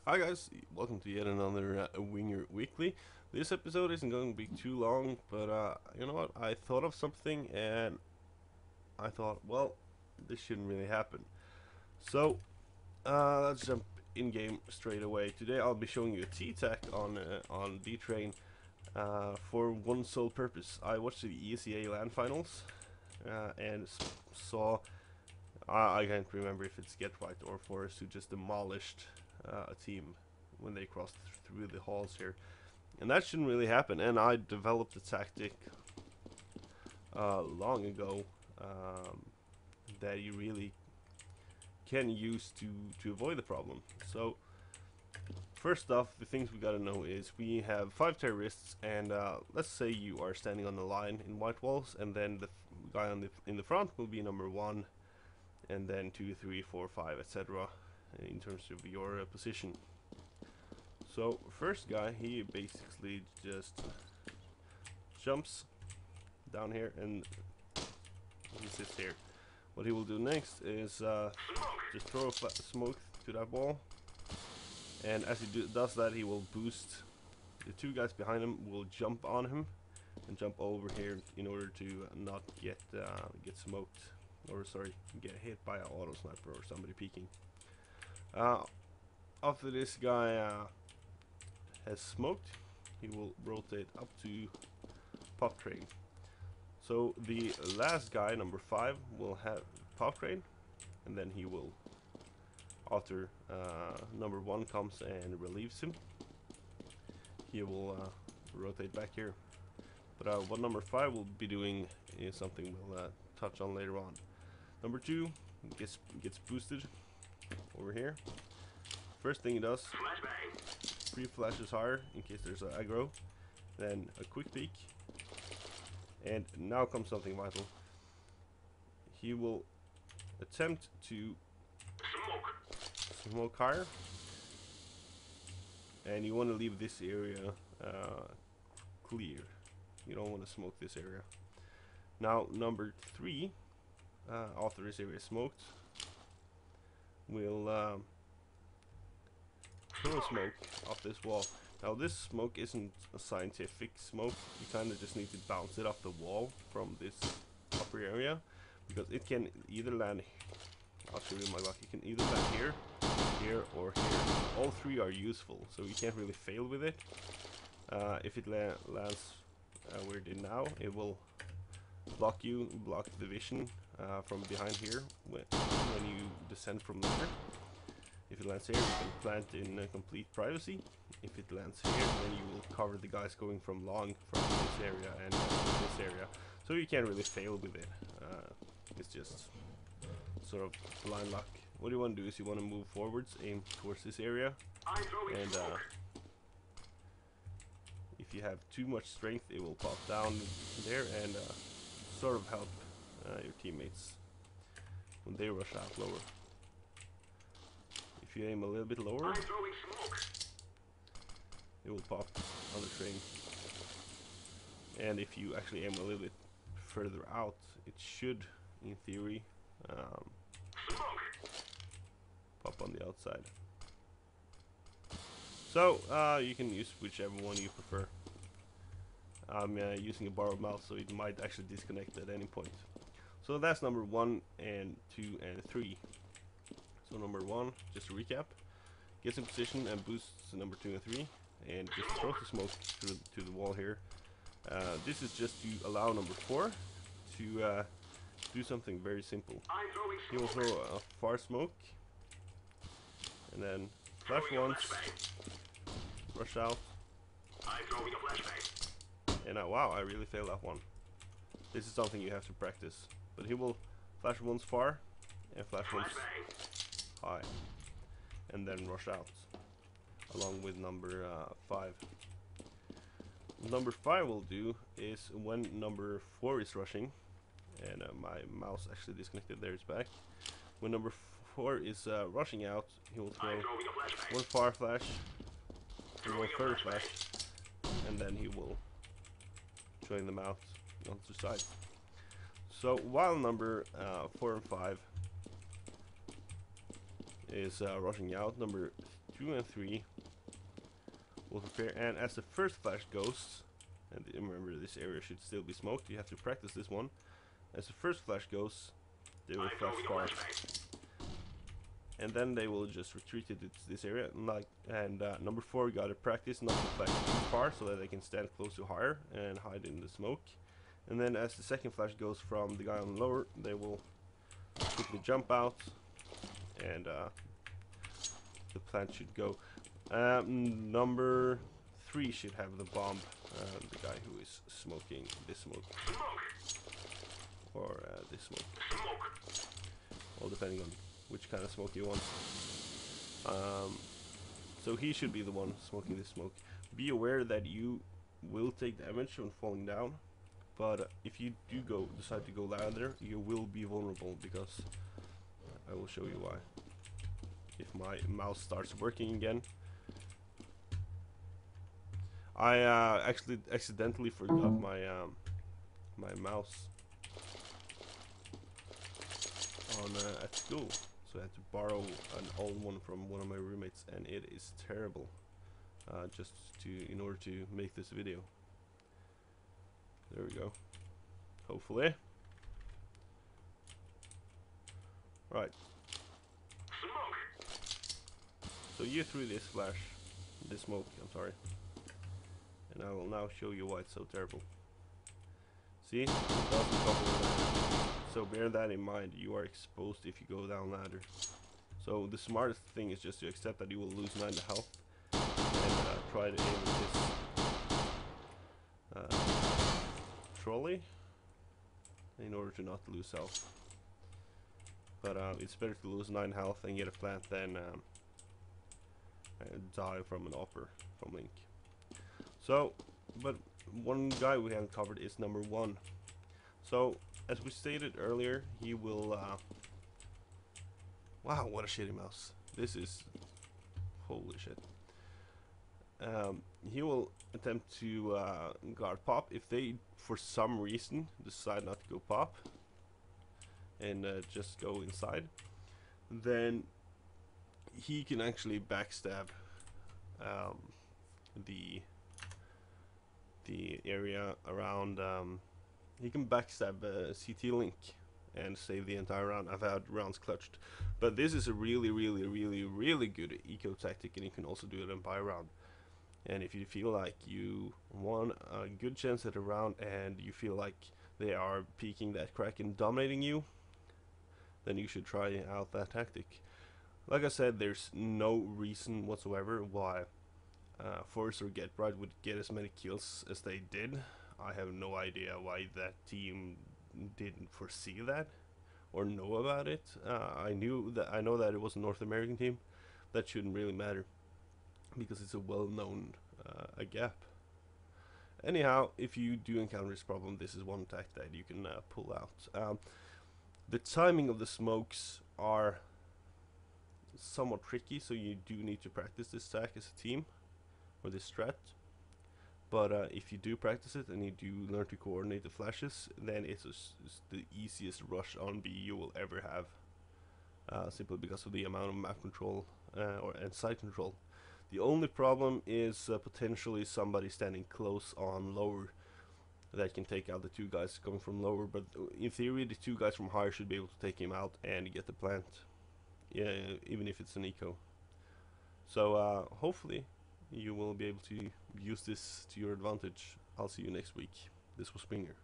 Hi guys, welcome to yet another winGr Weekly. This episode isn't going to be too long, but you know what? I thought of something and I thought, well, this shouldn't really happen. So let's jump in game straight away. Today I'll be showing you a T-Tac on D-Train for one sole purpose. I watched the ESEA LAN finals and saw I can't remember if it's Get Right or Forest who just demolished a team when they crossed through the halls here, and that shouldn't really happen. And I developed a tactic long ago that you really can use to avoid the problem. So first off, the things we gotta know is we have 5 terrorists, and let's say you are standing on the line in white walls, and then the guy in the front will be number 1, and then 2, 3, 4, 5, etc. in terms of your position. So first guy, he basically just jumps down here and he sits here. What he will do next is just throw a smoke to that wall, and as he does that, he will boost. The 2 guys behind him will jump on him and jump over here in order to not get smoked, or sorry, get hit by an auto sniper or somebody peeking. After this guy has smoked, he will rotate up to pop train. So the last guy, number 5, will have pop train, and then he will, after number 1 comes and relieves him, he will rotate back here. But what number 5 will be doing is something we'll touch on later on. Number 2 gets boosted over here. First thing he does, 3 flashes higher in case there's an aggro, then a quick peek, and now comes something vital. He will attempt to smoke higher, and you want to leave this area clear. You don't want to smoke this area. Now number 3, after this area is smoked, will throw smoke off this wall. Now this smoke isn't a scientific smoke, you kind of just need to bounce it off the wall from this upper area, because it can either land, I'll show you my luck, it can either land here, here, or here. All 3 are useful, so you can't really fail with it. If it lands where it did now, it will block the vision from behind here when you descend from there. If it lands here, you can plant in complete privacy. If it lands here, then you will cover the guys going from long from this area and this area. So you can't really fail with it. It's just sort of blind luck. What you want to do is you want to move forwards, aim towards this area, and if you have too much strength, it will pop down there and sort of help your teammates when they rush out lower. If you aim a little bit lower, it will pop on the train. And if you actually aim a little bit further out, it should, in theory, pop on the outside. So you can use whichever one you prefer. I'm using a borrowed mouse, so it might actually disconnect at any point. So that's number 1 and 2 and 3. So number 1, just to recap, gets in position and boosts number 2 and 3, and just throws the smoke to the wall here. This is just to allow number 4 to do something very simple. He will throw a far smoke, and then flash once, rush out, and wow, I really failed that one. This is something you have to practice. But he will flash once far, and flash once high, and then rush out, along with number 5. What number 5 will do is, when number 4 is rushing, and my mouse actually disconnected, there it's back. When number 4 is rushing out, he will throw one far flash, and one further flash, and then he will join them out on the side. So while number 4 and 5 is rushing out. Number 2 and 3 will prepare, and as the first flash goes, and remember this area should still be smoked, you have to practice this one. As the first flash goes, they will flash far, and then they will just retreat to this area. And number 4 got to practice not to flash too far so that they can stand close to higher and hide in the smoke. And then as the second flash goes from the guy on lower, they will quickly jump out, and the plant should go. Number 3 should have the bomb, the guy who is smoking this smoke, or this smoke, all depending on which kind of smoke you want. So he should be the one smoking this smoke. Be aware that you will take damage when falling down, but if you do decide to go ladder, you will be vulnerable, because I will show you why. If my mouse starts working again. I actually accidentally forgot my my mouse on at school, so I had to borrow an old one from one of my roommates, and it is terrible. Just in order to make this video. There we go. Hopefully. Right. So you threw this smoke, I'm sorry. And I will now show you why it's so terrible. See? It doesn't cover that. So bear that in mind, you are exposed if you go down ladder. So the smartest thing is just to accept that you will lose 9 health, and try to aim with this trolley in order to not lose health. But it's better to lose 9 health and get a plant than die from an upper from Link. So, but one guy we haven't covered is number 1. So, as we stated earlier, he will wow, what a shitty mouse. This is holy shit. He will attempt to guard pop. If they for some reason decide not to go pop and just go inside, then he can actually backstab the area around. He can backstab CT Link and save the entire round. I've had rounds clutched, but this is a really good eco tactic, and you can also do it in by round. And if you feel like you want a good chance at a round, and you feel like they are peeking that crack and dominating you, then you should try out that tactic. Like I said, there's no reason whatsoever why Force or Get Right would get as many kills as they did. I have no idea why that team didn't foresee that or know about it. I know that it was a North American team. That shouldn't really matter, because it's a well-known a gap. Anyhow, if you do encounter this problem, this is one attack that you can pull out. The timing of the smokes are somewhat tricky, so you do need to practice this attack as a team, or this strat. But if you do practice it and you do learn to coordinate the flashes, then it's the easiest rush on B you will ever have, simply because of the amount of map control and side control. The only problem is potentially somebody standing close on lower that can take out the 2 guys coming from lower, but in theory the 2 guys from higher should be able to take him out and get the plant, yeah, even if it's an eco. So hopefully you will be able to use this to your advantage. I'll see you next week. This was winGr.